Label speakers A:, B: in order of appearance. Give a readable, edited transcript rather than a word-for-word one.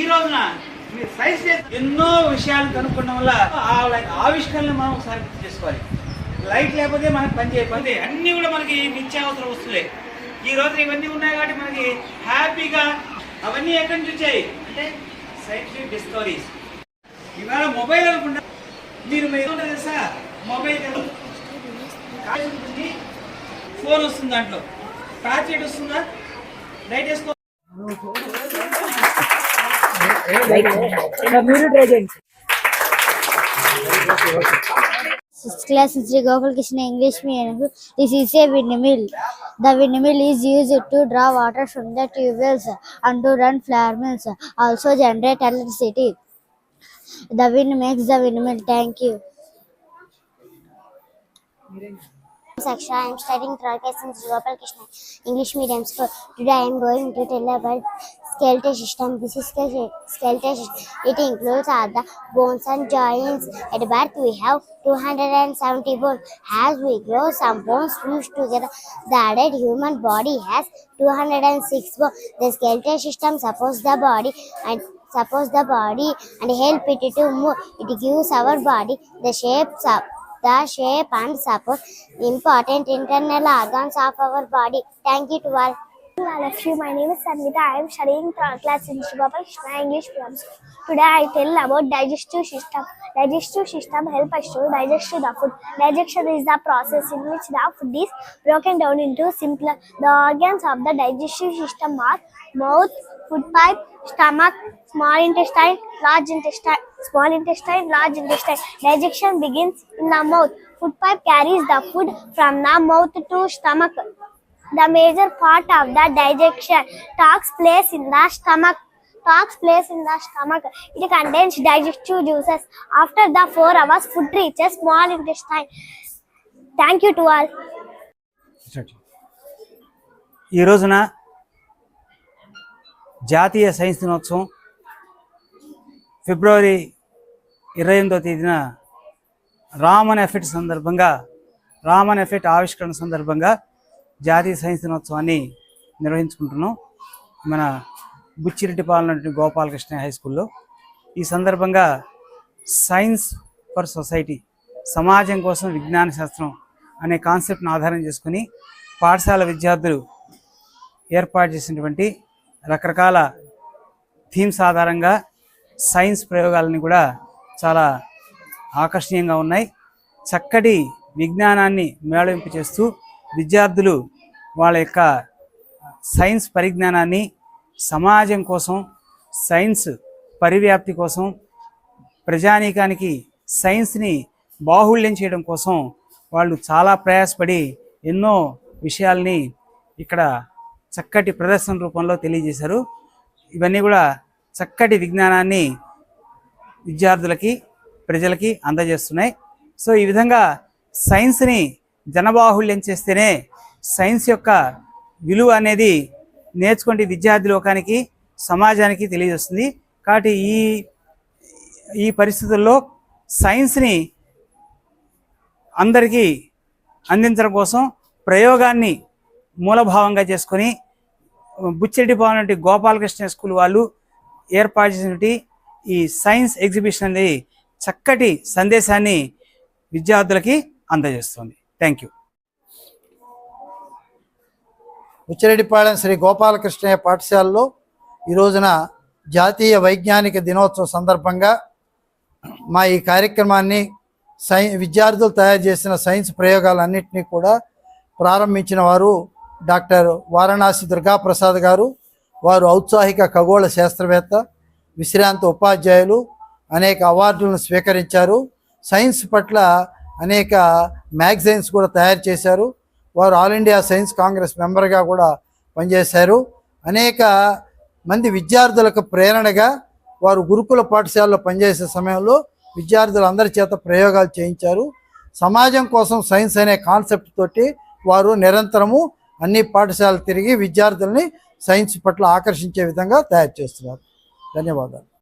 A: ఈ రోజున మీరు సైన్స్ ఎన్నో విషయాలు కనుక్కోవడం వల్ల ఆవిష్కరణలు మనం ఒకసారి గుర్తు చేసుకోవాలి. లైట్ లేకపోతే మనకు పని చేయకపోతే అన్నీ కూడా మనకి నిత్యావసర వస్తువులే. ఈ రోజు ఇవన్నీ ఉన్నాయి కాబట్టి మనకి హ్యాపీగా అవన్నీ ఎక్కడి నుంచి వచ్చాయి అంటే సైంటిఫిక్ డిస్కవరీస్. ఇవాళ మొబైల్ అనుకుంటా మీరు తెలుసా, మొబైల్ ఫోన్ వస్తుంది, దాంట్లో టార్చ్ లైట్ వస్తుందా, లైట్ వేసుకో.
B: Sixth class Sri Gopal Krishna English medium. This is a windmill. The windmill is used to draw water from the tube wells and to run flour mills. Also generate electricity. The wind makes the windmill. Thank you. Saksha, I am studying 12th class in Sri Gopal Krishna English medium school. Today I am going to tell about skeletal system. This is skeletal system. It includes all the bones and joints. At birth we have 270 bones. As we grow, some bones fuse together. The adult human body has 206 bones. The skeletal system supports the body and help it to move. It gives our body the shape and support important internal organs of our body. Thank you to all.
C: My name is Sangeeta. I am studying 3rd class in Sri Gopal Krishna English medium school. Today I tell about digestive system. Digestive system help us to digest the food. Digestion is the process in which the food is broken down into simpler. The organs of the digestive system are mouth, food pipe, stomach, small intestine, large intestine, small intestine, large intestine. Digestion begins in the mouth. Food pipe carries the food from the mouth to stomach. The major part of the digestion takes place in the stomach. It contains digestive juices. After the 4 hours, food reaches small intestine. Thank you to all.
A: ఈ రోజున జాతీయ science దినోత్సవం ఫిబ్రవరి 28వ తేదీన Raman effect సందర్భంగా, Raman effect ఆవిష్కరణ సందర్భంగా జాతీయ science దినోత్సవాన్ని నిర్వహించుకుంటున్నాం మన బుచ్చిరెడ్డిపాలెం గోపాలకృష్ణ హై స్కూల్లో. ఈ సందర్భంగా సైన్స్ ఫర్ సొసైటీ, సమాజం కోసం విజ్ఞాన శాస్త్రం అనే కాన్సెప్ట్ను ఆధారం చేసుకుని పాఠశాల విద్యార్థులు ఏర్పాటు చేసినటువంటి రకరకాల థీమ్స్ ఆధారంగా సైన్స్ ప్రయోగాలని కూడా చాలా ఆకర్షణీయంగా ఉన్నాయి. చక్కటి విజ్ఞానాన్ని మేళవింపు చేస్తూ విద్యార్థులు వాళ్ళ యొక్క సైన్స్ పరిజ్ఞానాన్ని సమాజం కోసం, సైన్స్ పరివ్యాప్తి కోసం, ప్రజానీకానికి సైన్స్ని బాహుళ్యం చేయడం కోసం వాళ్ళు చాలా ప్రయాసపడి ఎన్నో విషయాల్ని ఇక్కడ చక్కటి ప్రదర్శన రూపంలో తెలియజేశారు. ఇవన్నీ కూడా చక్కటి విజ్ఞానాన్ని విద్యార్థులకి, ప్రజలకి అందజేస్తున్నాయి. సో ఈ విధంగా సైన్స్ని జనబాహుళ్యం చేస్తేనే సైన్స్ యొక్క విలువ అనేది నేర్చుకుంటే విద్యార్థి లోకానికి, సమాజానికి తెలియజేస్తుంది. కాబట్టి ఈ పరిస్థితుల్లో సైన్స్ని అందరికీ అందించడం కోసం ప్రయోగాన్ని మూలభావంగా చేసుకొని బుచ్చిరెడ్డిపాలెం గోపాలకృష్ణ స్కూల్ వాళ్ళు ఏర్పాటు చేసినటువంటి ఈ సైన్స్ ఎగ్జిబిషన్ అనేది చక్కటి సందేశాన్ని విద్యార్థులకి అందజేస్తుంది. Thank you.
D: బుచ్చిరెడ్డిపాలెం శ్రీ గోపాలకృష్ణయ్య పాఠశాలలో ఈ రోజున జాతీయ వైజ్ఞానిక దినోత్సవం సందర్భంగా మా ఈ కార్యక్రమాన్ని విద్యార్థులు తయారు చేసిన సైన్స్ ప్రయోగాలన్నింటినీ కూడా ప్రారంభించిన వారు డాక్టర్ వారణాసి దుర్గాప్రసాద్ గారు. వారు ఔత్సాహిక ఖగోళ శాస్త్రవేత్త, విశ్రాంత ఉపాధ్యాయులు, అనేక అవార్డులను స్వీకరించారు. సైన్స్ పట్ల అనేక మ్యాగజైన్స్ కూడా తయారు చేశారు. వారు ఆల్ ఇండియా సైన్స్ కాంగ్రెస్ మెంబర్గా కూడా పనిచేశారు. అనేక మంది విద్యార్థులకు ప్రేరణగా వారు గురుకుల పాఠశాలలో పనిచేసే సమయంలో విద్యార్థులందరి చేత ప్రయోగాలు చేయించారు. సమాజం కోసం సైన్స్ అనే కాన్సెప్ట్ తోటి వారు నిరంతరము అన్ని పాఠశాలలు తిరిగి విద్యార్థుల్ని సైన్స్ పట్ల ఆకర్షించే విధంగా తయారు చేస్తున్నారు. ధన్యవాదాలు.